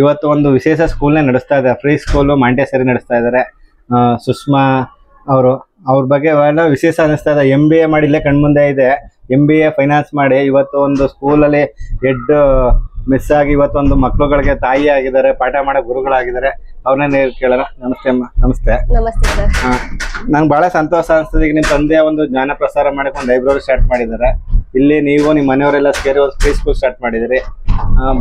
ಇವತ್ತು ಒಂದು ವಿಶೇಷ ಸ್ಕೂಲ್ನೇ ನಡೆಸ್ತಾ ಇದ್ದಾರೆ, ಫ್ರೀ ಸ್ಕೂಲು ಮಾಂಟೇಸರಿ ನಡೆಸ್ತಾ ಇದ್ದಾರೆ. ಸುಷ್ಮಾ ಅವರು, ಅವ್ರ ಬಗ್ಗೆ ಬಹಳ ವಿಶೇಷ ಅನಿಸ್ತಾ ಇದೆ. MBA ಮಾಡಿ ಇಲ್ಲೇ ಕಣ್ಮುಂದೆ ಇದೆ. MBA ಫೈನಾನ್ಸ್ ಮಾಡಿ ಇವತ್ತು ಒಂದು ಸ್ಕೂಲಲ್ಲಿ ಹೆಡ್ ಮಿಸ್ ಆಗಿ ಇವತ್ತೊಂದು ಮಕ್ಳುಗಳಿಗೆ ತಾಯಿ ಆಗಿದ್ದಾರೆ, ಪಾಠ ಮಾಡೋ ಗುರುಗಳಾಗಿದ್ದಾರೆ. ಅವ್ರನ್ನೇ ಕೇಳೋಣ. ನಮಸ್ತೆ ಅಮ್ಮ. ನಮಸ್ತೆ. ನಮಸ್ತೆ ಸರ್. ನಂಗೆ ಬಹಳ ಸಂತೋಷ ಅನಿಸ್ತದೆ. ಈಗ ನಿಮ್ಮ ತಂದೆ ಒಂದು ಜ್ಞಾನ ಪ್ರಸಾರ ಮಾಡಕ್ಕೆ ಒಂದು ಲೈಬ್ರರಿ ಸ್ಟಾರ್ಟ್ ಮಾಡಿದ್ದಾರೆ. ಇಲ್ಲಿ ನೀವು ನಿಮ್ಮ ಮನೆಯವರೆಲ್ಲ ಸೇರಿ ಒಂದು ಫ್ರೀ ಸ್ಕೂಲ್ ಸ್ಟಾರ್ಟ್ ಮಾಡಿದಿರಿ.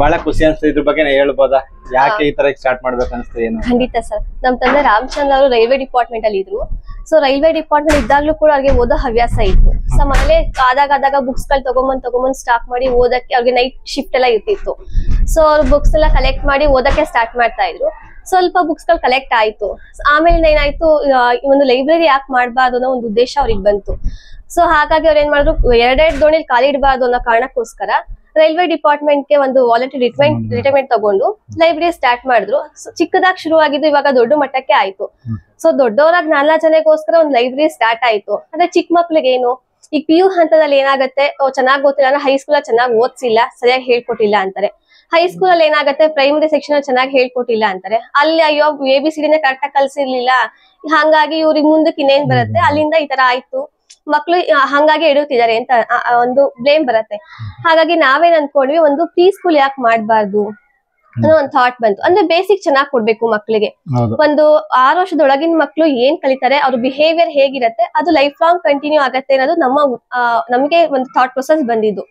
ಬಹಳ ಖುಷಿ ಅನಿಸ್ತದೆ. ಇದ್ರ ಬಗ್ಗೆ ಹೇಳ್ಬೋದಾ, ಯಾಕೆ ಈ ತರ ಸ್ಟಾರ್ಟ್ ಮಾಡ್ಬೇಕು ಅನಿಸ್ತದೆ? ಏನು? ಖಂಡಿತ ಸರ್. ನಮ್ ತಂದೆ ರಾಮಚಂದ್ರ ಅವರು ರೈಲ್ವೆ ಡಿಪಾರ್ಟ್ಮೆಂಟ್ ಅಲ್ಲಿ ಇದ್ರು. ಸೊ ರೈಲ್ವೆ ಡಿಪಾರ್ಟ್ಮೆಂಟ್ ಇದ್ದಾಗ್ಲೂ ಕೂಡ ಅವ್ರಿಗೆ ಓದೋ ಹವ್ಯಾಸ ಇತ್ತು. ಸೊ ಮನೇಲೆ ಆದಾಗ ಬುಕ್ಸ್ ಗಳು ತಗೊಂಬಂದ್ ಸ್ಟಾಕ್ ಮಾಡಿ ಓದಕ್ಕೆ, ಅವ್ರಿಗೆ ನೈಟ್ ಶಿಫ್ಟ್ ಎಲ್ಲ ಇರ್ತಿತ್ತು. ಸೊ ಅವ್ರು ಬುಕ್ಸ್ ಎಲ್ಲ ಕಲೆಕ್ಟ್ ಮಾಡಿ ಓದಕ್ಕೆ ಸ್ಟಾರ್ಟ್ ಮಾಡ್ತಾ ಇದ್ರು. ಸ್ವಲ್ಪ ಬುಕ್ಸ್ ಗಳು ಕಲೆಕ್ಟ್ ಆಯ್ತು. ಆಮೇಲೆ ಏನಾಯ್ತು, ಒಂದು ಲೈಬ್ರರಿ ಯಾಕೆ ಮಾಡ್ಬಾರ್ದು ಅನ್ನೋ ಒಂದು ಉದ್ದೇಶ ಅವ್ರಿಗೆ ಬಂತು. ಸೊ ಹಾಗಾಗಿ ಅವ್ರು ಏನ್ ಮಾಡಿದ್ರು, ಎರಡೆರಡು ದೋಣಿಲಿ ಖಾಲಿ ಇಡಬಾರ್ದು ಅನ್ನೋ ಕಾರಣಕ್ಕೋಸ್ಕರ ರೈಲ್ವೆ ಡಿಪಾರ್ಟ್ಮೆಂಟ್ ಗೆ ಒಂದು ವಾಲಂಟರಿ ರಿಟೈರ್ಮೆಂಟ್ ತಗೊಂಡು ಲೈಬ್ರರಿ ಸ್ಟಾರ್ಟ್ ಮಾಡಿದ್ರು. ಚಿಕ್ಕದಾಗಿ ಶುರು ಆಗಿದ್ದು ಇವಾಗ ದೊಡ್ಡ ಮಟ್ಟಕ್ಕೆ ಆಯ್ತು. ಸೊ ದೊಡ್ಡವರಾಗ 4 ಜನಕ್ಕೋಸ್ಕರ ಒಂದು ಲೈಬ್ರರಿ ಸ್ಟಾರ್ಟ್ ಆಯ್ತು. ಅಂದ್ರೆ ಚಿಕ್ಕ ಮಕ್ಳಿಗೆ ಏನು, ಈಗ PU ಹಂತದಲ್ಲಿ ಏನಾಗುತ್ತೆ, ಚೆನ್ನಾಗ್ ಗೊತ್ತಿಲ್ಲ ಅಂದ್ರೆ ಹೈಸ್ಕೂಲ್ ಚೆನ್ನಾಗಿ ಓದಿಸಿಲ್ಲ, ಸರಿಯಾಗಿ ಹೇಳ್ಕೊಟ್ಟಿಲ್ಲ ಅಂತಾರೆ. ಹೈಸ್ಕೂಲ್ ಅಲ್ಲಿ ಏನಾಗುತ್ತೆ, ಪ್ರೈಮರಿ ಸೆಕ್ಷನ್ ಚೆನ್ನಾಗಿ ಹೇಳ್ಕೊಟ್ಟಿಲ್ಲ ಅಂತಾರೆ. ಅಲ್ಲಿ ಅಯ್ಯೋ ABCD ಕರೆಕ್ಟ್ ಆಗಿ ಕಲ್ಸಿರ್ಲಿಲ್ಲ, ಹಾಗಾಗಿ ಇವ್ರಿಗೆ ಮುಂದಕ್ಕೆ ಇನ್ನೇನ್ ಬರುತ್ತೆ, ಅಲ್ಲಿಂದ ಈ ತರ ಆಯ್ತು, ಮಕ್ಳು ಹಂಗಾಗಿ ಎಡುತ್ತಿದ್ದಾರೆ ಅಂತ ಒಂದು ಬ್ಲೇಮ್ ಬರುತ್ತೆ. ಹಾಗಾಗಿ ನಾವೇನ್ ಅನ್ಕೊಂಡ್ವಿ, ಒಂದು ಪ್ರೀ ಸ್ಕೂಲ್ ಯಾಕೆ ಮಾಡ್ಬಾರ್ದು ಅನ್ನೋ ಒಂದು ಥಾಟ್ ಬಂತು. ಅಂದ್ರೆ ಬೇಸಿಕ್ ಚೆನ್ನಾಗಿ ಕೊಡ್ಬೇಕು ಮಕ್ಳಿಗೆ. ಒಂದು 6 ವರ್ಷದೊಳಗಿನ ಮಕ್ಳು ಏನ್ ಕಲಿತಾರೆ, ಅವ್ರ ಬಿಹೇವಿಯರ್ ಹೇಗಿರತ್ತೆ, ಅದು ಲೈಫ್ ಲಾಂಗ್ ಕಂಟಿನ್ಯೂ ಆಗತ್ತೆ ಅನ್ನೋದು ನಮಗೆ ಒಂದು ಥಾಟ್ ಪ್ರೊಸೆಸ್ ಬಂದಿದ್ದು.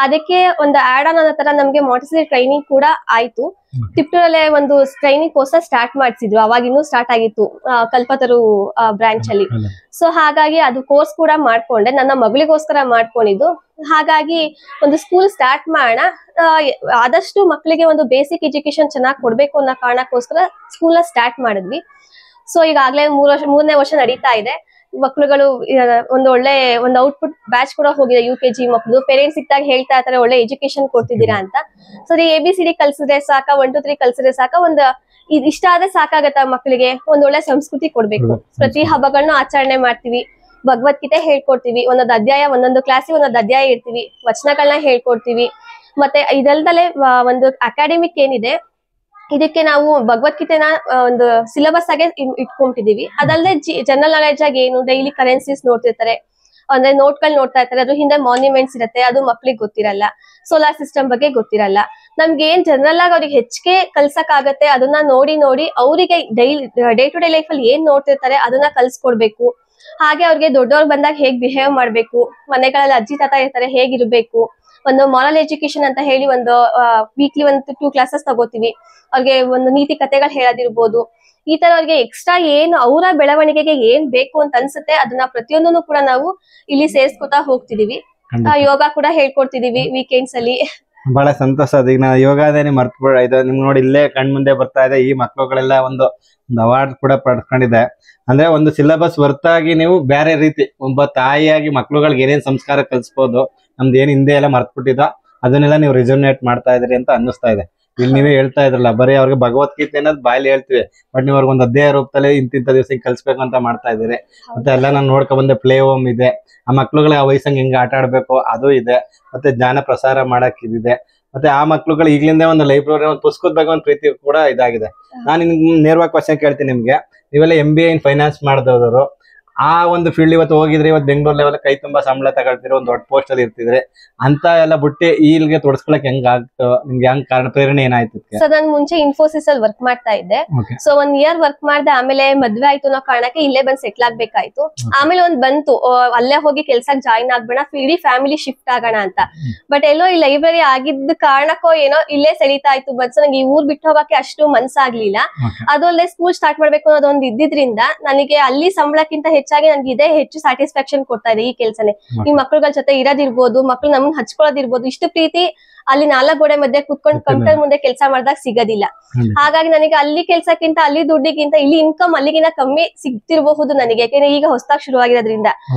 ಅದಕ್ಕೆ ಒಂದು ಆಡ್ ಆನ್ ಅನ್ನೋ ತರ ನಮ್ಗೆ ಮಾಂಟೆಸರಿ ಟ್ರೈನಿಂಗ್ ಕೂಡ ಆಯ್ತು. ತಿಪ್ಟೂರಲ್ಲೇ ಒಂದು ಟ್ರೈನಿಂಗ್ ಕೋರ್ಸ್ ಸ್ಟಾರ್ಟ್ ಮಾಡಿಸಿದ್ರು. ಅವಾಗ ಇನ್ನೂ ಸ್ಟಾರ್ಟ್ ಆಗಿತ್ತು ಕಲ್ಪತರು ಬ್ರಾಂಚ್ ಅಲ್ಲಿ. ಸೊ ಹಾಗಾಗಿ ಅದು ಕೋರ್ಸ್ ಕೂಡ ಮಾಡ್ಕೊಂಡೆ, ನನ್ನ ಮಗಳಿಗೋಸ್ಕರ ಮಾಡ್ಕೊಂಡಿದ್ದು. ಹಾಗಾಗಿ ಒಂದು ಸ್ಕೂಲ್ ಸ್ಟಾರ್ಟ್ ಮಾಡೋಣ, ಆದಷ್ಟು ಮಕ್ಕಳಿಗೆ ಒಂದು ಬೇಸಿಕ್ ಎಜುಕೇಶನ್ ಚೆನ್ನಾಗಿ ಕೊಡ್ಬೇಕು ಅನ್ನೋ ಕಾರಣಕ್ಕೋಸ್ಕರ ಸ್ಕೂಲ್ ಸ್ಟಾರ್ಟ್ ಮಾಡಿದ್ವಿ. ಸೊ ಈಗಾಗಲೇ 3ನೇ ವರ್ಷ ನಡೀತಾ ಇದೆ. ಮಕ್ಳುಗಳು ಒಂದು ಔಟ್ಪುಟ್ ಬ್ಯಾಚ್ ಕೂಡ ಹೋಗಿದೆ. UKG ಮಕ್ಕಳು ಪೇರೆಂಟ್ಸ್ ಸಿಕ್ತಾಗ ಹೇಳ್ತಾ ಇರ್ತಾರೆ, ಒಳ್ಳೆ ಎಜುಕೇಶನ್ ಕೊಡ್ತಿದ್ದೀರಾ ಅಂತ. ಸರಿ ABCD ಕಲ್ಸಿದ್ರೆ ಸಾಕ, 1 2 3 ಕಲ್ಸಿದ್ರೆ ಸಾಕ, ಒಂದು ಇಷ್ಟ ಆದ್ರೆ ಸಾಕಾಗತ್ತ ಮಕ್ಕಳಿಗೆ. ಒಂದ್ ಒಳ್ಳೆ ಸಂಸ್ಕೃತಿ ಕೊಡ್ಬೇಕು. ಪ್ರತಿ ಹಬ್ಬಗಳನ್ನೂ ಆಚರಣೆ ಮಾಡ್ತೀವಿ, ಭಗವದ್ಗೀತೆ ಹೇಳ್ಕೊಡ್ತೀವಿ, ಒಂದೊಂದು ಕ್ಲಾಸಿಗೆ ಒಂದೊಂದು ಅಧ್ಯಾಯ ಇರ್ತೀವಿ, ವಚನಗಳನ್ನ ಹೇಳ್ಕೊಡ್ತೀವಿ. ಮತ್ತೆ ಇದಲ್ದಲೆ ಒಂದು ಅಕಾಡೆಮಿಕ್ ಏನಿದೆ, ಇದಕ್ಕೆ ನಾವು ಭಗವದ್ಗೀತೆನ ಒಂದು ಸಿಲೆಬಸ್ ಆಗಿ ಇಟ್ಕೊಂಡಿದೀವಿ. ಅದಲ್ಲದೆ ಜನರಲ್ ನಾಲೆಜ್ ಆಗಿ ಏನು ಡೈಲಿ ಕರೆನ್ಸೀಸ್ ನೋಡ್ತಿರ್ತಾರೆ, ಅಂದ್ರೆ ನೋಟ್ಗಳು ನೋಡ್ತಾ ಇರ್ತಾರೆ, ಅದ್ರ ಹಿಂದೆ ಮಾನ್ಯುಮೆಂಟ್ಸ್ ಇರುತ್ತೆ, ಅದು ಮಕ್ಳಿಗೆ ಗೊತ್ತಿರಲ್ಲ. ಸೋಲಾರ್ ಸಿಸ್ಟಮ್ ಬಗ್ಗೆ ಗೊತ್ತಿರಲ್ಲ. ನಮ್ಗೆ ಏನ್ ಜನರಲ್ ಆಗಿ ಅವ್ರಿಗೆ ಹೆಚ್ಚಿಗೆ ಕಲ್ಸಕ್ ಆಗತ್ತೆ ಅದನ್ನ ನೋಡಿ ಅವರಿಗೆ ಡೇ ಟು ಡೇ ಲೈಫ್ ಅಲ್ಲಿ ಏನ್ ನೋಡ್ತಿರ್ತಾರೆ ಅದನ್ನ ಕಲ್ಸ್ಕೊಡ್ಬೇಕು. ಹಾಗೆ ಅವ್ರಿಗೆ ದೊಡ್ಡವ್ರು ಬಂದಾಗ ಹೇಗ್ ಬಿಹೇವ್ ಮಾಡ್ಬೇಕು, ಮನೆಗಳಲ್ಲಿ ಅಜ್ಜಿ ತಾತ ಇರ್ತಾರೆ ಹೇಗಿರ್ಬೇಕು, ಒಂದು ಮಾರಲ್ ಎಜುಕೇಶನ್ ಅಂತ ಹೇಳಿ ಒಂದು ವೀಕ್ಲಿ 2 ಕ್ಲಾಸಸ್ ತಗೋತೀವಿ. ಅವ್ರಿಗೆ ಒಂದು ನೀತಿ ಕಥೆಗಳು ಹೇಳೋದಿರ್ಬೋದು. ಈ ತರ ಅವ್ರಿಗೆ ಎಕ್ಸ್ಟ್ರಾ ಏನು ಅವರ ಬೆಳವಣಿಗೆಗೆ ಏನ್ ಬೇಕು ಅಂತ ಅನ್ಸುತ್ತೆ ಅದನ್ನ ಪ್ರತಿಯೊಂದನ್ನು ಕೂಡ ನಾವು ಇಲ್ಲಿ ಸೇರ್ಸ್ಕೊತಾ ಹೋಗ್ತಿದೀವಿ. ಯೋಗ ಕೂಡ ಹೇಳ್ಕೊಡ್ತಿದೀವಿ ವೀಕೆಂಡ್ಸ್ ಅಲ್ಲಿ. ಬಹಳ ಸಂತೋಷ. ಈಗ ನಾ ಯೋಗನೇ ಮರ್ತ್ಬಿಡ ಇದು ನಿಮ್ಗೆ ನೋಡಿ ಇಲ್ಲೇ ಕಣ್ ಮುಂದೆ ಬರ್ತಾ ಇದೆ. ಈ ಮಕ್ಳುಗಳೆಲ್ಲ ಒಂದು ಅವಾರ್ಡ್ ಕೂಡ ಪಡ್ಕೊಂಡಿದೆ. ಅಂದ್ರೆ ಒಂದು ಸಿಲೆಬಸ್ ಹೊರತಾಗಿ ನೀವು ಬೇರೆ ರೀತಿ ಒಬ್ಬ ತಾಯಿಯಾಗಿ ಮಕ್ಳುಗಳಿಗೆ ಏನೇನ್ ಸಂಸ್ಕಾರ ಕಲಿಸ್ಬೋದು, ನಮ್ದು ಏನ್ ಹಿಂದೆ ಎಲ್ಲ ಮರ್ತ್ಬಿಟ್ಟಿದೋ ಅದನ್ನೆಲ್ಲ ನೀವು ರಿಸರ್ನೇಟ್ ಮಾಡ್ತಾ ಇದ್ರಿ ಅಂತ ಅನ್ನಿಸ್ತಾ ಇದೆ. ಇಲ್ಲಿ ನೀವೇ ಹೇಳ್ತಾ ಇದ್ರಲ್ಲ, ಬರೀ ಅವ್ರಿಗೆ ಭಗವದ್ಗೀತೆ ಅನ್ನೋದು ಬಾಯಲ್ಲಿ ಹೇಳ್ತೀವಿ, ಬಟ್ ನೀವು ಅವ್ರಿಗೆ ಒಂದು ಅಧ್ಯಾಯ ರೂಪದಲ್ಲಿ ಇಂತಿಂತ ದಿವಸ ಕಲ್ಸ್ಬೇಕು ಅಂತ ಮಾಡ್ತಾ ಇದ್ದೀರಿ. ಮತ್ತೆ ಎಲ್ಲ ನಾನು ನೋಡ್ಕೊಂಡ್ ಬಂದೆ, ಪ್ಲೇ ಹೋಮ್ ಇದೆ, ಆ ಮಕ್ಳುಗಳ ಆ ವಯಸ್ಸಂಗೆ ಹೆಂಗೆ ಆಟ ಆಡ್ಬೇಕು ಅದು ಇದೆ, ಮತ್ತೆ ಜ್ಞಾನ ಪ್ರಸಾರ ಮಾಡಕ್ ಇದಿದೆ. ಮತ್ತೆ ಆ ಮಕ್ಳುಗಳು ಈಗ್ಲಿಂದ ಒಂದು ಲೈಬ್ರರಿ ಒಂದು ಪುಸ್ತಕದ ಬಗ್ಗೆ ಒಂದು ಪ್ರೀತಿ ಕೂಡ ಇದಾಗಿದೆ. ನಾನು ನೇರವಾಗಿ ಕ್ವಶನ್ ಕೇಳ್ತೀನಿ ನಿಮ್ಗೆ. ನೀವೆಲ್ಲ MBA ಇನ್ ಫೈನಾನ್ಸ್ ಮಾಡಿದವರು, ಆ ಒಂದು ಫೀಲ್ಡ್ ಇವತ್ತು ಹೋಗಿದ್ರೆ, ಇವತ್ತು ಬೆಂಗಳೂರು ಲೆವೆಲ್ ಕೈ ತುಂಬಾ ಸಂಬಳ ತಗೊಳ್ತೀರಿ, ಒಂದು ದೊಡ್ಡ ಪೋಸ್ಟ್ ಅಲ್ಲಿ ಇರ್ತಿದ್ರೆ, ಅಂತ ಎಲ್ಲ ಬಿಟ್ಟು ಇಲ್ಲಿಗೆ ತೊಡಸ್ಕೊಳಕ್ ಹೆಂಗ್ ಆಗ್ತೋ ನಿಮ್ಗೆ? ಹೆಂಗ್ ಕಾರಣ, ಪ್ರೇರಣೆ ಏನಾಯ್ತು? ಸರ್ ನಾನು ಮುಂಚೆ ಇನ್ಫೋಸಿಸ್ ಅಲ್ಲಿ ವರ್ಕ್ ಮಾಡ್ತಾ ಇದ್ದೆ. ಸೊ 1 ಇಯರ್ ವರ್ಕ್ ಮಾಡ್ದೆ. ಆಮೇಲೆ ಮದ್ವೆ ಆಯ್ತು ಅನ್ನೋ ಕಾರಣಕ್ಕೆ ಇಲ್ಲೇ ಬಂದ್ ಸೆಟ್ಲ್ ಆಗ್ಬೇಕಾಯ್ತು. ಆಮೇಲೆ ಒಂದ್ ಬಂತು, ಅಲ್ಲೇ ಹೋಗಿ ಕೆಲ್ಸಕ್ಕೆ ಜಾಯಿನ್ ಆಗ್ಬೇಡ, ಇಡೀ ಫ್ಯಾಮಿಲಿ ಶಿಫ್ಟ್ ಆಗೋಣ ಅಂತ. ಬಟ್ ಎಲ್ಲೋ ಈ ಲೈಬ್ರರಿ ಆಗಿದ್ದ ಕಾರಣಕ್ಕೋ ಏನೋ ಇಲ್ಲೇ ಸೆಳೀತಾ ಇತ್ತು. ಬಟ್ ನಂಗೆ ಈ ಊರ್ ಬಿಟ್ಟು ಹೋಗಕ್ಕೆ ಅಷ್ಟು ಮನ್ಸಾಗ್ಲಿಲ್ಲ. ಅದಲ್ಲೇ ಸ್ಕೂಲ್ ಸ್ಟಾರ್ಟ್ ಮಾಡ್ಬೇಕು ಅನ್ನೋದೊಂದು ಇದ್ದಿದ್ರಿಂದ ನನಗೆ ಅಲ್ಲಿ ಸಂಬಳಕ್ಕಿಂತ ಹೆಚ್ಚಾಗಿ ನನ್ಗೆ ಇದೇ ಹೆಚ್ಚು ಸ್ಯಾಟಿಸ್ಫ್ಯಾಕ್ಷನ್ ಕೊಡ್ತಾ ಇದೆ ಈ ಕೆಲ್ಸನೇ. ಈ ಮಕ್ಳುಗಳ ಜೊತೆ ಇರೋದಿರ್ಬೋದು, ಮಕ್ಳು ನಮ್ಮನ್ನ ಹಚ್ಕೊಳ್ಳೋದಿರ್ಬೋದು, ಇಷ್ಟು ಪ್ರೀತಿ ಅಲ್ಲಿ 4 ಗೋಡೆ ಮಧ್ಯೆ ಕುತ್ಕೊಂಡು ಕಂಪ್ಯೂಟರ್ ಮುಂದೆ ಕೆಲಸ ಮಾಡಿದಾಗ ಸಿಗೋದಿಲ್ಲ. ಹಾಗಾಗಿ ನನಗೆ ಅಲ್ಲಿ ಕೆಲ್ಸಕ್ಕಿಂತ, ಅಲ್ಲಿ ದುಡ್ಡಿಗಿಂತ ಇಲ್ಲಿ ಇನ್ಕಮ್ ಅಲ್ಲಿಗಿಂತ ಕಮ್ಮಿ ಸಿಗ್ತಿರಬಹುದು ನನಗೆ. ಯಾಕೆಂದ್ರೆ ಈಗ ಹೊಸದಾಗಿ ಶುರು ಆಗಿರೋದ್ರಿಂದ.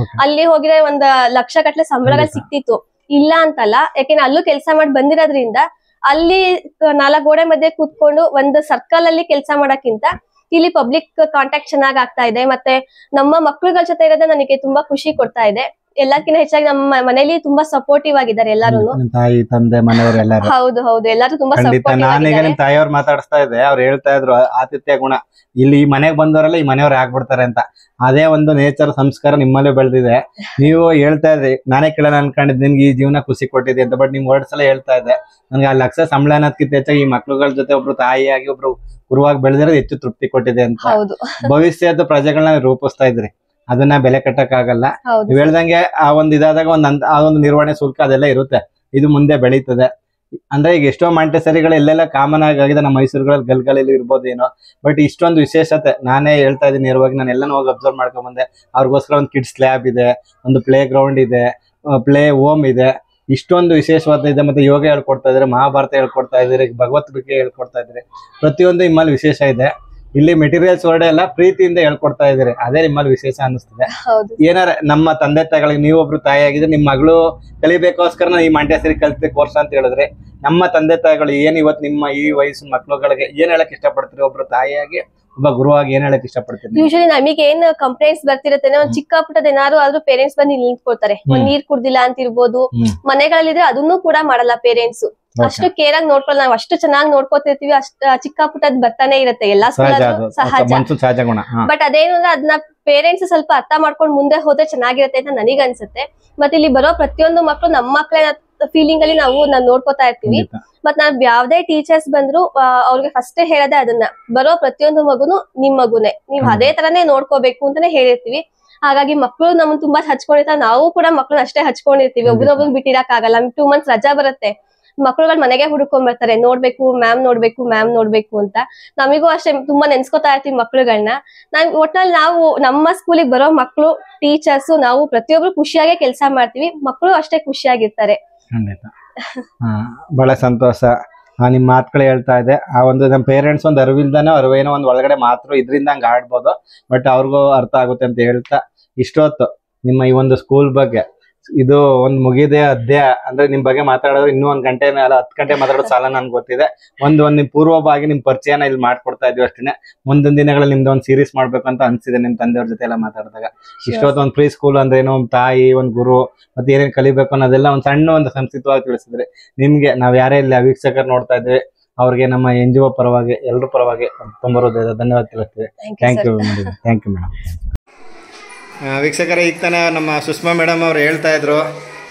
ಅಲ್ಲಿ ಹೋಗಿದ್ರೆ 1 ಲಕ್ಷ ಗಟ್ಲೆ ಸಂಬಳಗಳು ಸಿಕ್ತಿತ್ತು, ಇಲ್ಲ ಅಂತಲ್ಲ. ಯಾಕೆಂದ್ರೆ ಅಲ್ಲೂ ಕೆಲಸ ಮಾಡಿ ಬಂದಿರೋದ್ರಿಂದ ಅಲ್ಲಿ 4 ಗೋಡೆ ಮಧ್ಯೆ ಕೂತ್ಕೊಂಡು ಒಂದು ಸರ್ಕಲ್ ಅಲ್ಲಿ ಕೆಲಸ ಮಾಡಕ್ಕಿಂತ ಇಲ್ಲಿ ಪಬ್ಲಿಕ್ ಕಾಂಟ್ಯಾಕ್ಟ್ ಚೆನ್ನಾಗ್ ಆಗ್ತಾ ಇದೆ. ಮತ್ತೆ ನಮ್ಮ ಮಕ್ಳುಗಳ ಜೊತೆ ಇರೋದೇ ನನಗೆ ತುಂಬಾ ಖುಷಿ ಕೊಡ್ತಾ ಇದೆ. ಎಲ್ಲಕ್ಕಿಂತ ಹೆಚ್ಚಾಗಿ ನಮ್ಮ ಮನೇಲಿ ತುಂಬಾ ಸಪೋರ್ಟಿವ್ ಆಗಿದ್ದಾರೆ ಎಲ್ಲಾರು. ನಿಮ್ ತಾಯಿ ತಂದೆ ಮನೆಯವರು ಎಲ್ಲರೂ? ಹೌದು ಹೌದು, ಎಲ್ಲರೂ ತುಂಬಾ ಖಂಡಿತ. ಸಪೋರ್ಟಿವ್ ನಾನೀಗ ಆಗಿದ್ದಾರೆ. ನಿಮ್ ತಾಯಿಯವ್ರು ಮಾತಾಡಿಸ್ತಾ ಇದ್ದೆ, ಅವ್ರು ಹೇಳ್ತಾ ಇದ್ರು ಆತಿಥ್ಯ ಗುಣ ಇಲ್ಲಿ ಈ ಮನೆಗ್ ಬಂದವರೆಲ್ಲ ಈ ಮನೆಯವ್ರು ಆಗ್ಬಿಡ್ತಾರೆ ಅಂತ. ಅದೇ ಒಂದು ನೇಚರ್ ಸಂಸ್ಕಾರ ನಿಮ್ಮಲ್ಲೇ ಬೆಳೆದಿದೆ. ನೀವು ಹೇಳ್ತಾ ಇದ್ರಿ, ನಾನೇ ಕೇಳೋಣ ಅನ್ಕೊಂಡಿದ್ದೆ ನಿಮ್ಗೆ ಈ ಜೀವನ ಖುಷಿ ಕೊಟ್ಟಿದೆ ಅಂತ. ಬಟ್ ನಿಮ್ ವರ್ಡ್ಸ್ ಎಲ್ಲ ಹೇಳ್ತಾ ಇದ್ದೆ, ನನ್ಗೆ ಆ ಲಕ್ಷ ಸಂಬಳ ಅನ್ನೋದಕ್ಕಿಂತ ಹೆಚ್ಚಾಗಿ ಈ ಮಕ್ಳುಗಳ ಜೊತೆ ಒಬ್ರು ತಾಯಿಯಾಗಿ ಒಬ್ರು ಗುರುವಾಗಿ ಬೆಳೆದಿರೋದು ಹೆಚ್ಚು ತೃಪ್ತಿ ಕೊಟ್ಟಿದೆ ಅಂತ. ಹೌದು ಭವಿಷ್ಯದ ಪ್ರಜೆಗಳನ್ನ ರೂಪಿಸ್ತಾ ಇದ್ರಿ, ಅದನ್ನ ಬೆಲೆ ಕಟ್ಟಕ್ ಆಗಲ್ಲ. ಹೌದು ನೀವ್ ಹೇಳ್ದಂಗೆ ಆ ಒಂದ್ ಇದಾದಾಗ ಆ ಒಂದು ನಿರ್ವಹಣೆ ಶುಲ್ಕ ಅದೆಲ್ಲ ಇರುತ್ತೆ, ಇದು ಮುಂದೆ ಬೆಳೀತದೆ. ಅಂದ್ರೆ ಈಗ ಎಷ್ಟೋ ಮಾಂಟೆಸರಿಗಳು ಎಲ್ಲೆಲ್ಲ ಕಾಮನ್ ಆಗಿದೆ ನಮ್ಮ ಮೈಸೂರುಗಳಲ್ಲಿ ಗಲ್ಗಳಲ್ಲಿ ಇರ್ಬೋದು ಏನೋ, ಬಟ್ ಇಷ್ಟೊಂದು ವಿಶೇಷತೆ ನಾನೇ ಹೇಳ್ತಾ ಇದ್ದೀನಿ ನೇರವಾಗಿ. ನಾನು ಎಲ್ಲಾನು ಹೋಗಿ ಅಬ್ಸರ್ವ್ ಮಾಡ್ಕೊಂಡ್ ಬಂದೆ. ಅವ್ರಿಗೋಸ್ಕರ ಒಂದು ಕಿಡ್ಸ್ ಲ್ಯಾಬ್ ಇದೆ, ಒಂದು ಪ್ಲೇ ಗ್ರೌಂಡ್ ಇದೆ, ಪ್ಲೇ ಹೋಮ್ ಇದೆ, ಇಷ್ಟೊಂದು ವಿಶೇಷವಾದ ಇದೆ. ಮತ್ತೆ ಯೋಗ ಹೇಳ್ಕೊಡ್ತಾ ಇದ್ರೆ, ಮಹಾಭಾರತ ಹೇಳ್ಕೊಡ್ತಾ ಇದ್ರೆ, ಭಗವದ್ಗೀತೆ ಹೇಳ್ಕೊಡ್ತಾ ಇದ್ರೆ, ಪ್ರತಿಯೊಂದು ನಿಮ್ಮಲ್ಲಿ ವಿಶೇಷ ಇದೆ. ಇಲ್ಲಿ ಮೆಟೀರಿಯಲ್ಸ್ ಹೊರಡೆ ಎಲ್ಲ ಪ್ರೀತಿಯಿಂದ ಹೇಳ್ಕೊಡ್ತಾ ಇದ್ದೀರಿ, ಅದೇ ನಿಮ್ಮಲ್ಲಿ ವಿಶೇಷ ಅನ್ನಿಸ್ತದೆ. ಏನಾರ ನಮ್ಮ ತಂದೆ ತಾಯಿಗಳಿಗೆ ನೀವೊಬ್ರು ತಾಯಿ ಆಗಿದ್ರೆ ನಿಮ್ಮ ಮಗಳು ಕಲಿಬೇಕೋಸ್ಕರ ಈ ಮಾಂಟೆಸರಿ ಕಲಿತ ಕೋರ್ಸ್ ಅಂತ ಹೇಳಿದ್ರೆ, ನಮ್ಮ ತಂದೆ ತಾಯಿಗಳು ಏನ್ ಇವತ್ತು ನಿಮ್ಮ ಈ ವಯಸ್ಸಿನ ಮಕ್ಳುಗಳಿಗೆ ಏನ್ ಹೇಳಕ್ ಇಷ್ಟಪಡ್ತೀರಿ? ಒಬ್ರು ತಾಯಿಯಾಗಿ ಒಬ್ಬ ಗುರುವಾಗಿ ಏನ್ ಹೇಳಕ್ ಇಷ್ಟಪಡ್ತೀನಿ? ಯೂಶಲಿ ನಮಗೆ ಏನ್ ಕಂಪ್ಲೇಂಟ್ಸ್ ಬರ್ತಿರುತ್ತೆ, ಒಂದ್ ಚಿಕ್ಕ ಪುಟ್ಟದ ಏನಾದ್ರು ಆದ್ರೂ ಪೇರೆಂಟ್ಸ್ ಬಂದು ನಿಂತ್ಕೊಳ್ತಾರೆ. ಒಂದ್ ನೀರ್ ಕುಡ್ದಿಲ್ಲ ಅಂತ ಇರ್ಬೋದು, ಮನೆಗಳಲ್ಲಿದ್ರೆ ಅದನ್ನು ಕೂಡ ಮಾಡಲ್ಲ ಪೇರೆಂಟ್ಸ್. ಅಷ್ಟು ಕೇರ್ ಆಗಿ ನೋಡ್ಕೊಳ್ಳ, ನಾವ್ ಅಷ್ಟು ಚೆನ್ನಾಗಿ ನೋಡ್ಕೋತಿರ್ತೀವಿ, ಅಷ್ಟು ಚಿಕ್ಕ ಪುಟ್ಟದ್ ಬರ್ತಾನೆ ಇರುತ್ತೆ ಎಲ್ಲಾ ಸ್ಕೂಲಲ್ಲೂ ಸಹಜ. ಬಟ್ ಅದೇನು ಅಂದ್ರೆ ಅದನ್ನ ಪೇರೆಂಟ್ಸ್ ಸ್ವಲ್ಪ ಅರ್ಥ ಮಾಡ್ಕೊಂಡು ಮುಂದೆ ಹೋದ್ರೆ ಚೆನ್ನಾಗಿರುತ್ತೆ ಅಂತ ನನಗ್ ಅನ್ಸುತ್ತೆ. ಮತ್ತೆ ಇಲ್ಲಿ ಬರೋ ಪ್ರತಿಯೊಂದು ಮಕ್ಳು ನಮ್ಮ ಮಕ್ಳ ಫೀಲಿಂಗ್ ಅಲ್ಲಿ ನಾವು ನೋಡ್ಕೋತಾ ಇರ್ತೀವಿ. ಮತ್ ನಾವ್ ಯಾವ್ದೇ ಟೀಚರ್ಸ್ ಬಂದ್ರು ಅವ್ರಿಗೆ ಫಸ್ಟ್ ಹೇಳದೆ ಅದನ್ನ, ಬರೋ ಪ್ರತಿಯೊಂದು ಮಗುನು ನಿಮ್ ಮಗುನೇ, ನೀವ್ ಅದೇ ತರಾನೇ ನೋಡ್ಕೋಬೇಕು ಅಂತಾನೆ ಹೇಳಿರ್ತೀವಿ. ಹಾಗಾಗಿ ಮಕ್ಳು ನಮ್ಮನ್ ತುಂಬಾ ಹಚ್ಕೊಂಡಿರ್ತಾರೆ, ನಾವು ಕೂಡ ಮಕ್ಳನ್ನ ಅಷ್ಟೇ ಹಚ್ಕೊಂಡಿರ್ತೀವಿ. ಒಬ್ಬರೊಬ್ಬರು ಬಿಟ್ಟಿರಕ್ ಆಗಲ್ಲ. 2 months ರಜಾ ಬರುತ್ತೆ, ಮಕ್ಳುಗಳು ಮನೆಗೆ ಹುಡ್ಕೊಂಡ್ ಬರ್ತಾರೆ, ನೋಡ್ಬೇಕು ಮ್ಯಾಮ್ ನೋಡ್ಬೇಕು ಅಂತ. ನಮಿಗೂ ಅಷ್ಟೇ ತುಂಬಾ ನೆನ್ಸ್ಕೊತಾ ಇರ್ತೀವಿ ಮಕ್ಳುಗಳನ್ನ. ಒಟ್ನಲ್ಲಿ ನಾವು ನಮ್ಮ ಸ್ಕೂಲಿಗೆ ಬರೋ ಮಕ್ಳು, ಟೀಚರ್ಸ್, ನಾವು ಪ್ರತಿಯೊಬ್ರು ಖುಷಿಯಾಗೆ ಕೆಲಸ ಮಾಡ್ತೀವಿ, ಮಕ್ಳು ಅಷ್ಟೇ ಖುಷಿಯಾಗಿರ್ತಾರೆ. ಖಂಡಿತ. ಬಹಳ ಸಂತೋಷ. ನಿಮ್ ಮಾತುಗಳು ಹೇಳ್ತಾ ಇದೆ, ಆ ಒಂದು ನಮ್ಮ ಪೇರೆಂಟ್ಸ್ ಒಂದು ಅರಿವಿಲ್ದಾನೆ ಅವ್ರೇನೋ ಒಂದು ಒಳಗಡೆ ಮಾತ್ರ ಇದರಿಂದ ಹಂಗ ಆಡ್ಬೋದು, ಬಟ್ ಅವ್ರಿಗೂ ಅರ್ಥ ಆಗುತ್ತೆ ಅಂತ ಹೇಳ್ತಾ, ಇಷ್ಟೊತ್ತು ನಿಮ್ಮ ಈ ಒಂದು ಸ್ಕೂಲ್ ಬಗ್ಗೆ ಇದು ಒಂದು ಮುಗಿದೇ ಅಧ್ಯಾಯ. ಅಂದ್ರೆ ನಿಮ್ ಬಗ್ಗೆ ಮಾತಾಡೋದು ಇನ್ನೂ 1 ಗಂಟೆ ಮೇಲೆ 10 ಗಂಟೆ ಮಾತಾಡೋದು ಸಾಲ ನನ್ಗೆ ಗೊತ್ತಿದೆ. ನಿಮ್ ಪೂರ್ವಭಾಗಿ ನಿಮ್ ಪರಿಚಯನ ಇಲ್ಲಿ ಮಾಡ್ಕೊಡ್ತಾ ಇದ್ವಿ ಅಷ್ಟೇ. ಮುಂದಿನ ದಿನಗಳಲ್ಲಿ ನಿಮ್ದು ಒಂದು ಸೀರೀಸ್ ಮಾಡ್ಬೇಕು ಅಂತ ಅನ್ಸಿದೆ ನಿಮ್ ತಂದೆಯವ್ರ ಜೊತೆ ಎಲ್ಲ ಮಾತಾಡಿದಾಗ. ಇಷ್ಟೊತ್ತು ಒಂದು ಪ್ರೀ ಸ್ಕೂಲ್ ಅಂದ್ರೆ ಏನೋ, ಒಂದು ತಾಯಿ, ಒಂದು ಗುರು, ಮತ್ತೆ ಏನೇನ್ ಕಲಿಬೇಕು ಅನ್ನೋದೆಲ್ಲ ಒಂದು ಸಣ್ಣ ಒಂದು ಸಂಕ್ಷಿಪ್ತವಾಗಿ ತಿಳಿಸಿದ್ರಿ. ನಿಮ್ಗೆ ನಾವ್ ಯಾರೇ ಇಲ್ಲಿ ವೀಕ್ಷಕರು ನೋಡ್ತಾ ಇದ್ವಿ, ಅವ್ರಿಗೆ ನಮ್ಮ NGO ಪರವಾಗಿ ಎಲ್ಲರ ಪರವಾಗಿ ತುಂಬ ಧನ್ಯವಾದ ತಿಳಿಸ್ತೀವಿ. Thank you madam. ವೀಕ್ಷಕರೇ, ಈಗ ತಾನೇ ನಮ್ಮ ಸುಷ್ಮಾ ಮೇಡಮ್ ಅವ್ರು ಹೇಳ್ತಾ ಇದ್ರು,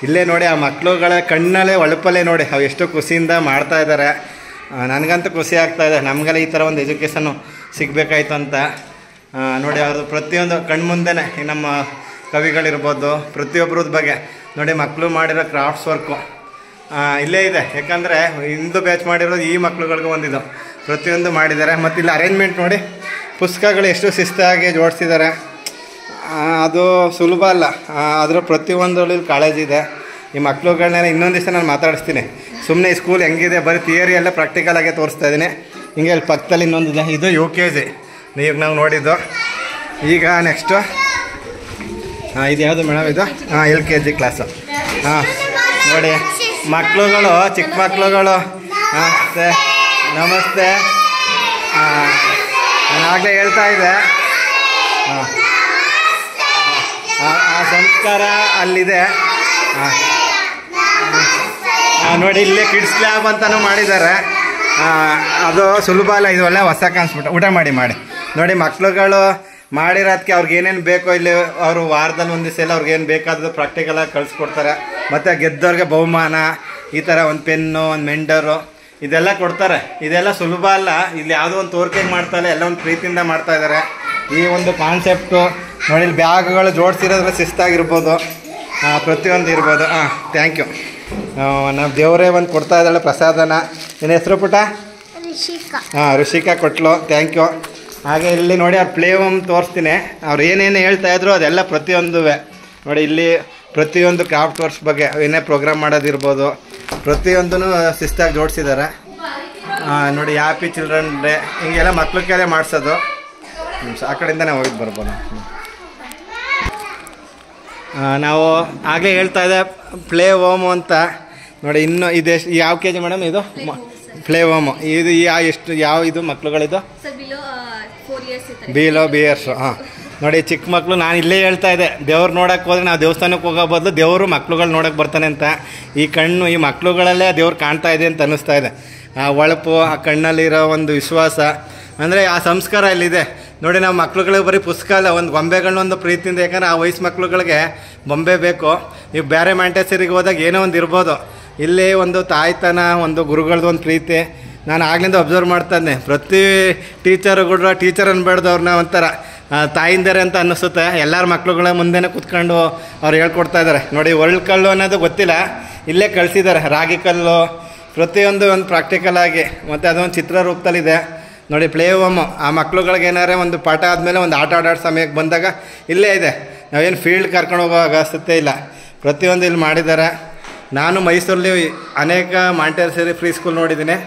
ಇಲ್ಲೇ ನೋಡಿ ಆ ಮಕ್ಳುಗಳ ಕಣ್ಣಲ್ಲೇ ಒಳಪಲ್ಲೇ ನೋಡಿ ಅವು ಎಷ್ಟು ಖುಷಿಯಿಂದ ಮಾಡ್ತಾ ಇದ್ದಾರೆ. ನನಗಂತೂ ಖುಷಿ ಆಗ್ತಾ ಇದೆ, ನಮಗೆಲ್ಲ ಈ ಥರ ಒಂದು ಎಜುಕೇಷನ್ನು ಸಿಗಬೇಕಾಯ್ತು ಅಂತ. ನೋಡಿ ಅವ್ರದ್ದು ಪ್ರತಿಯೊಂದು ಕಣ್ಮುಂದೆನೇ ಈ ನಮ್ಮ ಕವಿಗಳಿರ್ಬೋದು, ಪ್ರತಿಯೊಬ್ಬರದ ಬಗ್ಗೆ ನೋಡಿ ಮಕ್ಕಳು ಮಾಡಿರೋ ಕ್ರಾಫ್ಟ್ಸ್ ವರ್ಕು ಇಲ್ಲೇ ಇದೆ. ಯಾಕಂದರೆ ಇಂದು ಬ್ಯಾಚ್ ಮಾಡಿರೋದು ಈ ಮಕ್ಳುಗಳಿಗೂ ಒಂದಿದು ಪ್ರತಿಯೊಂದು ಮಾಡಿದ್ದಾರೆ. ಮತ್ತು ಇಲ್ಲಿ ಅರೇಂಜ್ಮೆಂಟ್ ನೋಡಿ, ಪುಸ್ತಕಗಳು ಎಷ್ಟು ಶಿಸ್ತಾಗಿ ಜೋಡಿಸಿದ್ದಾರೆ, ಅದು ಸುಲಭ ಅಲ್ಲ. ಅದರ ಪ್ರತಿಯೊಂದರಲ್ಲಿ ಕಾಳಜಿ ಇದೆ. ಈ ಮಕ್ಳುಗಳನ್ನೆಲ್ಲ ಇನ್ನೊಂದು ದಿವಸ ನಾನು ಮಾತಾಡಿಸ್ತೀನಿ. ಸುಮ್ಮನೆ ಈ ಸ್ಕೂಲ್ ಹೆಂಗಿದೆ, ಬರೀ ಥಿಯರಿ ಎಲ್ಲ ಪ್ರಾಕ್ಟಿಕಲ್ ಆಗೇ ತೋರಿಸ್ತಾ ಇದ್ದೀನಿ. ಹಿಂಗೆ ಅಲ್ಲಿ ಪಕ್ಕದಲ್ಲಿ ಇನ್ನೊಂದಿದೆ, ಇದು UKG ಈಗ ನಾವು ನೋಡಿದ್ದು. ಈಗ ನೆಕ್ಸ್ಟು ಇದು ಯಾವುದು ಮೇಡಮ್? ಇದು LKG ಕ್ಲಾಸು. ನೋಡಿ ಮಕ್ಳುಗಳು, ಚಿಕ್ಕ ಮಕ್ಳುಗಳು. ನಮಸ್ತೆ. ನಾನು ಆಗಲೇ ಹೇಳ್ತಾ ಇದ್ದೆ, ಆ ಸಂಸ್ಕಾರ ಅಲ್ಲಿದೆ. ನೋಡಿ ಇಲ್ಲೇ ಕಿಡ್ಸ್ ಲ್ಯಾಬ್ ಅಂತಲೂ ಮಾಡಿದ್ದಾರೆ. ಅದು ಸುಲಭ ಅಲ್ಲ, ಇದು ಒಳ್ಳೆ ಹೊಸ ಕಾಣಿಸ್ಬಿಟ್ಟು. ಊಟ ಮಾಡಿ ನೋಡಿ ಮಕ್ಳುಗಳು ಮಾಡಿರೋದಕ್ಕೆ ಅವ್ರಿಗೆ ಏನೇನು ಬೇಕೋ ಇಲ್ಲಿ ಅವರು ವಾರದಲ್ಲಿ ಒಂದು ದಿವಸ ಎಲ್ಲ ಅವ್ರಿಗೇನು ಬೇಕಾದದ್ದು ಪ್ರಾಕ್ಟಿಕಲಾಗಿ ಕಳಿಸ್ಕೊಡ್ತಾರೆ. ಮತ್ತು ಗೆದ್ದವ್ರಿಗೆ ಬಹುಮಾನ, ಈ ಥರ ಒಂದು ಪೆನ್ನು, ಒಂದು ಮೆಂಡರು ಇದೆಲ್ಲ ಕೊಡ್ತಾರೆ. ಇದೆಲ್ಲ ಸುಲಭ ಅಲ್ಲ, ಇಲ್ಲಿ ಯಾವುದೋ ಒಂದು ತೋರಿಕೆ ಮಾಡ್ತಾರೆ, ಎಲ್ಲ ಒಂದು ಪ್ರೀತಿಯಿಂದ ಮಾಡ್ತಾ ಇದ್ದಾರೆ. ಈ ಒಂದು ಕಾನ್ಸೆಪ್ಟು ನೋಡಿ, ಇಲ್ಲಿ ಬ್ಯಾಗ್ಗಳು ಜೋಡಿಸಿರೋದ್ರೆ ಶಿಸ್ತಾಗಿರ್ಬೋದು, ಪ್ರತಿಯೊಂದು ಇರ್ಬೋದು. Thank you. ನಾವು ದೇವರೇ ಒಂದು ಕೊಡ್ತಾ ಇದ್ದಾಳೆ ಪ್ರಸಾದನ. ನಿನ್ನ ಹೆಸರು ಪುಟ? ಋಷಿಕಾ ಕೊಟ್ಲು. Thank you. ಹಾಗೆ ಇಲ್ಲಿ ನೋಡಿ ಅವ್ರು ಪ್ಲೇ ಹೋಮ್ ತೋರಿಸ್ತೀನಿ. ಅವ್ರು ಏನೇನು ಹೇಳ್ತಾಯಿದ್ರು ಅದೆಲ್ಲ ಪ್ರತಿಯೊಂದು ನೋಡಿ, ಇಲ್ಲಿ ಪ್ರತಿಯೊಂದು ಕ್ರಾಫ್ಟ್ ವರ್ಕ್ಸ್ ಬಗ್ಗೆ ಏನೇ ಪ್ರೋಗ್ರಾಮ್ ಮಾಡೋದಿರ್ಬೋದು, ಪ್ರತಿಯೊಂದೂ ಶಿಸ್ತಾಗಿ ಜೋಡಿಸಿದ್ದಾರೆ. ನೋಡಿ ಹ್ಯಾಪಿ ಚಿಲ್ಡ್ರನ್ ಡೇ ಹಿಂಗೆಲ್ಲ ಮಕ್ಳ ಕೈಲೇ ಮಾಡಿಸೋದು. ಆ ಕಡೆಯಿಂದನೇ ಹೋಗಿ ಬರ್ಬೋದು. ನಾವು ಆಗಲೇ ಹೇಳ್ತಾ ಇದ್ದೆ ಪ್ಲೇ ಹೋಮು ಅಂತ. ನೋಡಿ ಇನ್ನು ಇದೆಷ್ಟು, ಯಾವ KG ಮೇಡಮ್ ಇದು? Play home. ಇದು ಎಷ್ಟು, ಯಾವ ಇದು ಮಕ್ಳುಗಳಿದು? Below BS. ನೋಡಿ ಚಿಕ್ಕ ಮಕ್ಕಳು, ನಾನು ಇಲ್ಲೇ ಹೇಳ್ತಾ ಇದ್ದೆ, ದೇವ್ರು ನೋಡೋಕ್ಕೆ ಹೋದ್ರೆ ನಾವು ದೇವಸ್ಥಾನಕ್ಕೆ ಹೋಗೋ ಬದಲು ದೇವರು ಮಕ್ಳುಗಳು ನೋಡೋಕೆ ಬರ್ತಾನೆ ಅಂತ. ಈ ಕಣ್ಣು ಈ ಮಕ್ಳುಗಳಲ್ಲೇ ದೇವ್ರು ಕಾಣ್ತಾ ಇದೆ ಅಂತ ಅನ್ನಿಸ್ತಾ ಇದೆ. ಆ ಹೊಳಪು, ಆ ಕಣ್ಣಲ್ಲಿರೋ ಒಂದು ವಿಶ್ವಾಸ, ಅಂದರೆ ಆ ಸಂಸ್ಕಾರ ಇಲ್ಲಿದೆ ನೋಡಿ. ನಾವು ಮಕ್ಳುಗಳಿಗೆ ಬರೀ ಪುಸ್ತಕ ಅಲ್ಲ, ಒಂದು ಗೊಂಬೆಗಳನ್ನೊಂದು ಪ್ರೀತಿಯಿಂದ, ಯಾಕಂದರೆ ಆ ವಯಸ್ಸು ಮಕ್ಳುಗಳಿಗೆ ಬೊಂಬೆ ಬೇಕು. ನೀವು ಬೇರೆ ಮ್ಯಾಂಟೇಸರಿಗೆ ಹೋದಾಗ ಏನೋ ಒಂದು ಇರ್ಬೋದು, ಇಲ್ಲಿ ಒಂದು ತಾಯ್ತನ, ಒಂದು ಗುರುಗಳದ್ದು ಒಂದು ಪ್ರೀತಿ ನಾನು ಆಗ್ಲಿಂದ ಅಬ್ಸರ್ವ್ ಮಾಡ್ತಾ ಇದ್ದೆ. ಪ್ರತಿ ಟೀಚರ್ಗಳು ಟೀಚರ್ ಅನ್ಬೇಡ್ದು, ಅವ್ರನ್ನ ಒಂಥರ ತಾಯಿಂದರೆ ಅಂತ ಅನ್ನಿಸುತ್ತೆ. ಎಲ್ಲರ ಮಕ್ಳುಗಳ ಮುಂದೆನೇ ಕೂತ್ಕೊಂಡು ಅವ್ರು ಹೇಳ್ಕೊಡ್ತಾ ಇದ್ದಾರೆ ನೋಡಿ. ಒಳ್ಳೆ ಕಲ್ಲು ಅನ್ನೋದು ಗೊತ್ತಿಲ್ಲ, ಇಲ್ಲೇ ಕಳಿಸಿದ್ದಾರೆ. ರಾಗಿ ಕಲ್ಲು ಪ್ರತಿಯೊಂದು ಒಂದು ಪ್ರಾಕ್ಟಿಕಲ್ ಆಗಿ, ಮತ್ತು ಅದೊಂದು ಚಿತ್ರ ರೂಪದಲ್ಲಿದೆ ನೋಡಿ. ಪ್ಲೇ ಹೋಮು, ಆ ಮಕ್ಳುಗಳಿಗೆ ಏನಾರೇ ಒಂದು ಪಾಠ ಆದಮೇಲೆ ಒಂದು ಆಟ ಆಡೋ ಸಮಯಕ್ಕೆ ಬಂದಾಗ ಇಲ್ಲೇ ಇದೆ. ನಾವೇನು ಫೀಲ್ಡ್ ಕರ್ಕೊಂಡು ಹೋಗೋ ಅವಶ್ಯಕತೆ ಇಲ್ಲ, ಪ್ರತಿಯೊಂದು ಇಲ್ಲಿ ಮಾಡಿದ್ದಾರೆ. ನಾನು ಮೈಸೂರಲ್ಲಿ ಅನೇಕ ಮಾಂಟೆಸರಿ ಫ್ರೀ ಸ್ಕೂಲ್ ನೋಡಿದ್ದೀನಿ,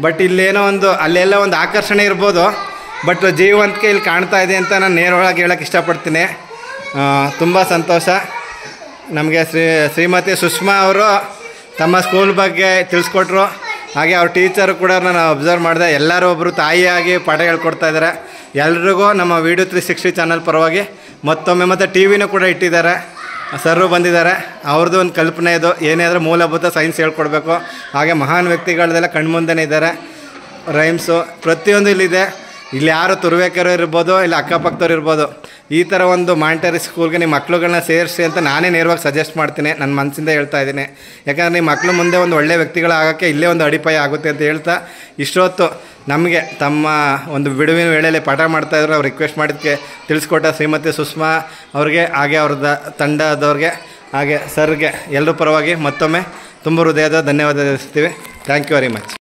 ಬಟ್ ಇಲ್ಲೇನೋ ಒಂದು ಅಲ್ಲೆಲ್ಲ ಒಂದು ಆಕರ್ಷಣೆ ಇರ್ಬೋದು, ಬಟ್ ಜೀವಂತಿಕೆ ಇಲ್ಲಿ ಕಾಣ್ತಾ ಇದೆ ಅಂತ ನಾನು ನೇರವಾಗಿ ಹೇಳೋಕ್ಕೆ ಇಷ್ಟಪಡ್ತೀನಿ. ತುಂಬ ಸಂತೋಷ. ನಮಗೆ ಶ್ರೀಮತಿ ಸುಷ್ಮಾ ಅವರು ತಮ್ಮ ಸ್ಕೂಲ್ ಬಗ್ಗೆ ತಿಳಿಸ್ಕೊಟ್ರು. ಹಾಗೆ ಅವ್ರ ಟೀಚರು ಕೂಡ ನಾನು ಅಬ್ಸರ್ವ್ ಮಾಡಿದೆ, ಎಲ್ಲರೂ ಒಬ್ಬರು ತಾಯಿಯಾಗಿ ಪಾಠ ಹೇಳ್ಕೊಡ್ತಾ ಇದ್ದಾರೆ. ಎಲ್ರಿಗೂ ನಮ್ಮ ವಿಡಿಯೋ 360 ಚಾನಲ್ ಪರವಾಗಿ ಮತ್ತೊಮ್ಮೆ, ಮತ್ತು ಟಿ ವಿನೂ ಕೂಡ ಇಟ್ಟಿದ್ದಾರೆ, ಸರ್ರು ಬಂದಿದ್ದಾರೆ. ಅವ್ರದ್ದು ಒಂದು ಕಲ್ಪನೆ ಇದು, ಏನೇ ಆದರೂ ಮೂಲಭೂತ ಸೈನ್ಸ್ ಹೇಳ್ಕೊಡ್ಬೇಕು. ಹಾಗೆ ಮಹಾನ್ ವ್ಯಕ್ತಿಗಳದೆಲ್ಲ ಕಣ್ಮುಂದೆನೇ ಇದ್ದಾರೆ. ರೈಮ್ಸು ಪ್ರತಿಯೊಂದು ಇಲ್ಲಿದೆ. ಇಲ್ಲಿ ಯಾರು ತುರುವೇಕೆರು ಇರ್ಬೋದು, ಇಲ್ಲಿ ಅಕ್ಕಪಕ್ಕದವ್ರು ಇರ್ಬೋದು, ಈ ಥರ ಒಂದು ಮಾಂಟೆರಿ ಸ್ಕೂಲ್ಗೆ ನಿಮ್ಮ ಮಕ್ಳುಗಳನ್ನ ಸೇರಿಸಿ ಅಂತ ನಾನೇ ನೇರವಾಗಿ ಸಜೆಸ್ಟ್ ಮಾಡ್ತೀನಿ. ನನ್ನ ಮನಸ್ಸಿಂದ ಹೇಳ್ತಾ ಇದ್ದೀನಿ. ಯಾಕಂದರೆ ನಿಮ್ಮ ಮಕ್ಕಳು ಮುಂದೆ ಒಂದು ಒಳ್ಳೆ ವ್ಯಕ್ತಿಗಳಾಗೋಕ್ಕೆ ಇಲ್ಲೇ ಒಂದು ಅಡಿಪಾಯ ಆಗುತ್ತೆ ಅಂತ ಹೇಳ್ತಾ, ಇಷ್ಟೊತ್ತು ನಮಗೆ ತಮ್ಮ ಒಂದು ಬಿಡುವಿನ ವೇಳೆಯಲ್ಲಿ ಪಾಠ ಮಾಡ್ತಾಯಿದ್ರು. ಅವ್ರು ರಿಕ್ವೆಸ್ಟ್ ಮಾಡಿದ್ದಕ್ಕೆ ತಿಳಿಸ್ಕೊಟ್ಟ ಶ್ರೀಮತಿ ಸುಷ್ಮಾ ಅವ್ರಿಗೆ, ಹಾಗೆ ಅವ್ರದ್ದು ತಂಡದವ್ರಿಗೆ, ಹಾಗೆ ಸರ್ಗೆ, ಎಲ್ಲರ ಪರವಾಗಿ ಮತ್ತೊಮ್ಮೆ ತುಂಬ ಹೃದಯದ ಧನ್ಯವಾದ ತಿಳಿಸ್ತೀವಿ. Thank you very much.